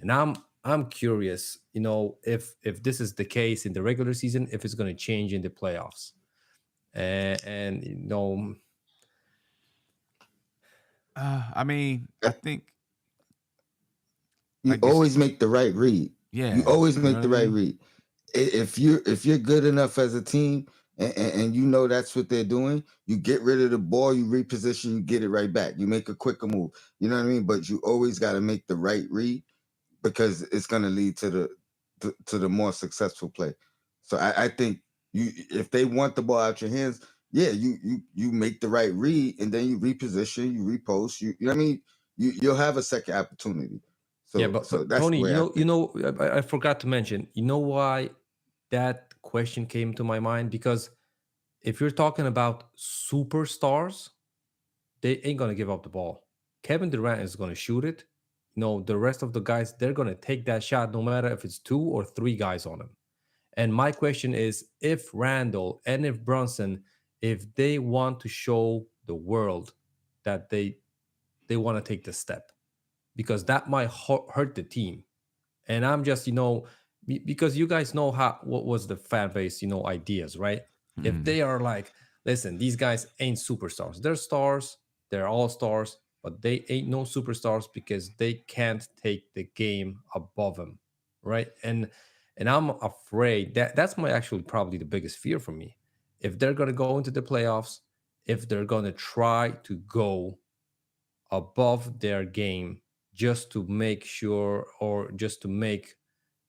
And I'm curious, if this is the case in the regular season, if it's going to change in the playoffs. And I mean, I think You I guess always make the right read. yeah. You always You know make what the I right mean? read. If you're good enough as a team and you know that's what they're doing, you get rid of the ball, you reposition, you get it right back. You make a quicker move. You know what I mean? But you always got to make the right read because it's going to lead to the more successful play. So I think if they want the ball out your hands, yeah, you make the right read and then you reposition, you repost, you know what I mean? You'll have a second opportunity. yeah, So but that's the Tony, way I think. I forgot to mention, why that question came to my mind? Because if you're talking about superstars, they ain't gonna give up the ball. Kevin Durant is gonna shoot it. The rest of the guys, they're gonna take that shot no matter if it's two or three guys on him. And my question is, if Randall and if Brunson, if they want to show the world that they want to take the step, because that might hurt the team. And I'm just, because you guys know what was the fan base, ideas, right? If Mm-hmm. they are like, listen, these guys ain't superstars. They're stars, they're all stars, but they ain't no superstars because they can't take the game above them, right? And I'm afraid that's my actually probably the biggest fear for me. If they're gonna go into the playoffs, if they're gonna try to go above their game just to make sure or just to make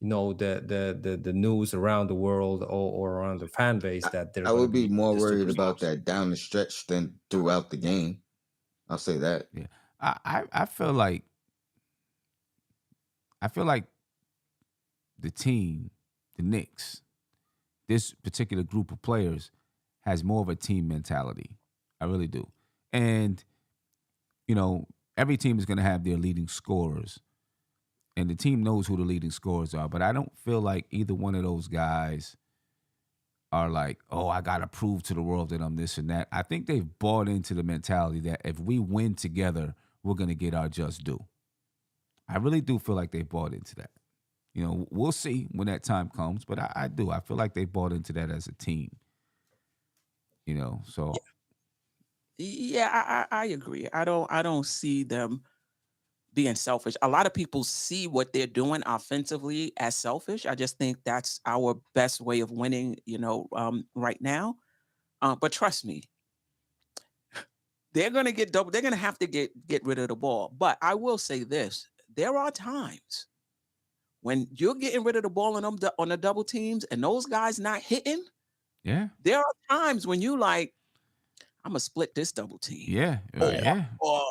the news around the world or around the fan base I, that they're I going to would be be more the worried about superstars. that down the stretch than throughout the game. I'll say that. Yeah. I feel like the team, the Knicks, this particular group of players has more of a team mentality. I really do. And, every team is going to have their leading scorers. And the team knows who the leading scorers are. But I don't feel like either one of those guys are like, oh, I got to prove to the world that I'm this and that. I think they've bought into the mentality that if we win together, we're going to get our just due. I really do feel like they bought into that. We'll see when that time comes, but I do. I feel like they bought into that as a team. So Yeah, I agree. I don't see them being selfish. A lot of people see what they're doing offensively as selfish. I just think that's our best way of winning, right now. But trust me, they're gonna get double. They're gonna have to get rid of the ball. But I will say this: there are times when you're getting rid of the ball on the double teams, and those guys not hitting. yeah, There are times when you like, I'm gonna split this double team. yeah, Or yeah.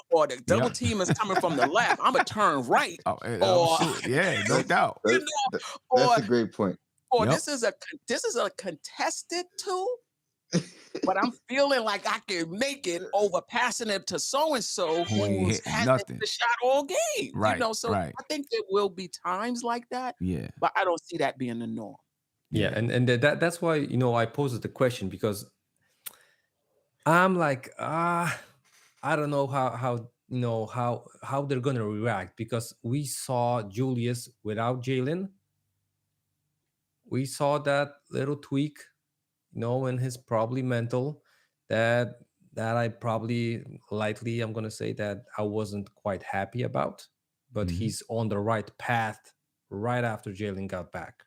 or the double Yep. team is coming from the left. Imma turn right. Oh, Or shoot. Yeah, no doubt. you That- know, that- or that's a great point. or Yep. this is a contested two, but I'm feeling like I can make it over passing it to so and so Who ain't who's hitting hasn't nothing. hit the shot all game. Right, So right. I think there will be times like that, Yeah, but I don't see that being the norm. Yeah, and that's why I posed the question, because I'm like, I don't know how they're gonna react, because we saw Julius without Jalen. We saw that little tweak, and his probably mental, that I probably lightly I'm gonna say that I wasn't quite happy about, but Mhm. he's on the right path right after Jalen got back.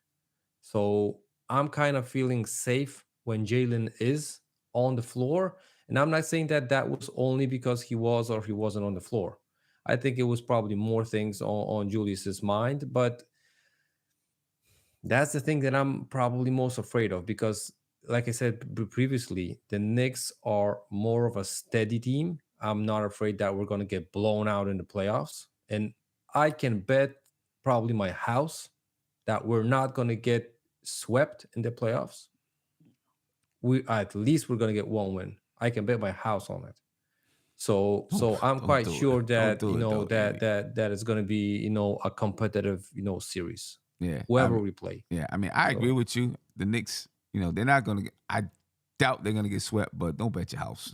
So I'm kind of feeling safe when Jalen is on the floor. And I'm not saying that was only because he was or he wasn't on the floor. I think it was probably more things on Julius's mind. But that's the thing that I'm probably most afraid of, because, like I said previously, the Knicks are more of a steady team. I'm not afraid that we're going to get blown out in the playoffs. And I can bet probably my house that we're not going to get swept in the playoffs. At least we're going to get one win. I can bet my house on it. So I'm Don't quite do sure it. that Don't do it, though, that it's going to be a competitive series. Yeah, Whoever we play. Yeah, I mean, I agree with you. The Knicks, they're not going to. I doubt they're going to get swept, but don't bet your house.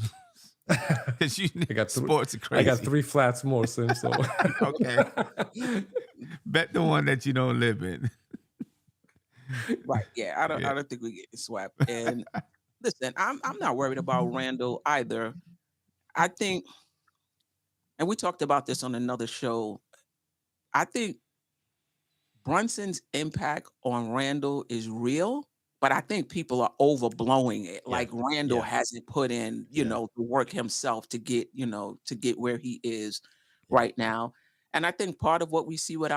Because sports are crazy. I got 3 flats more, Sim. So okay, bet the one that you don't live in. Right. Yeah. I don't think we get swept. And listen, I'm not worried about Randle either. I think, and we talked about this on another show, I think Brunson's impact on Randle is real, but I think people are overblowing it. Yeah. Like Randle Yeah. hasn't put in, the work himself to get where he is Yeah. right now. And I think part of what we see with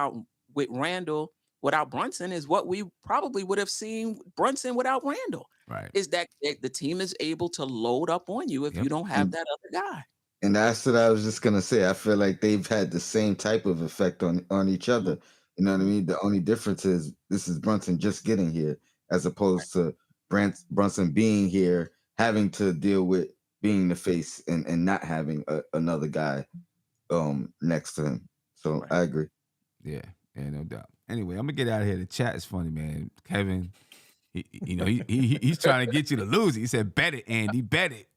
Randle without Brunson is what we probably would have seen Brunson without Randle. Right. Is that the team is able to load up on you if you don't have that other guy. And that's what I was just gonna say. I feel like they've had the same type of effect on each other. You know what I mean? The only difference is this is Brunson just getting here, as opposed to Brunson being here, having to deal with being the face and not having another guy next to him. So Right. I agree. Yeah, no doubt. Anyway, I'm gonna get out of here. The chat is funny, man. Kevin, he's trying to get you to lose it. He said, "Bet it, Andy, bet it."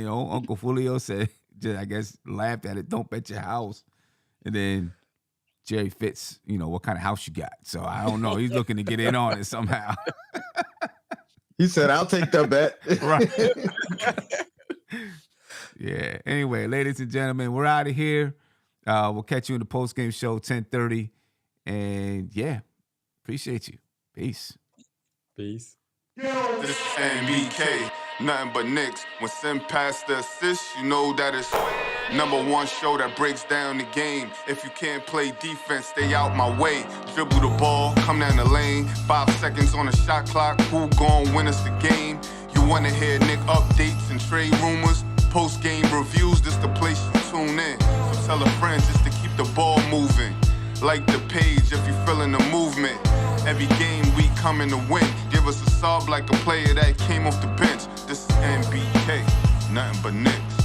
Uncle Julio said, I guess laughed at it. Don't bet your house. And then Jerry Fitz, what kind of house you got? So I don't know. He's looking to get in on it somehow. He said, "I'll take the bet." Right. Yeah. Anyway, ladies and gentlemen, we're out of here. We'll catch you in the post-game show, 10:30. And yeah, appreciate you. Peace. Peace. This is NBK, nothing but Knicks. When Sim pass the assist, you know that it's #1 show that breaks down the game. If you can't play defense, stay out my way. Dribble the ball, come down the lane. 5 seconds on the shot clock, who gon' win us the game? You wanna hear Nick updates and trade rumors? Post-game reviews, this the place you tune tune in. So tell a friend just to keep the ball moving. Like the page if you feeling the movement. Every game we coming to win. Give us a sob like a player that came off the bench. This is NBK, nothing but Knicks.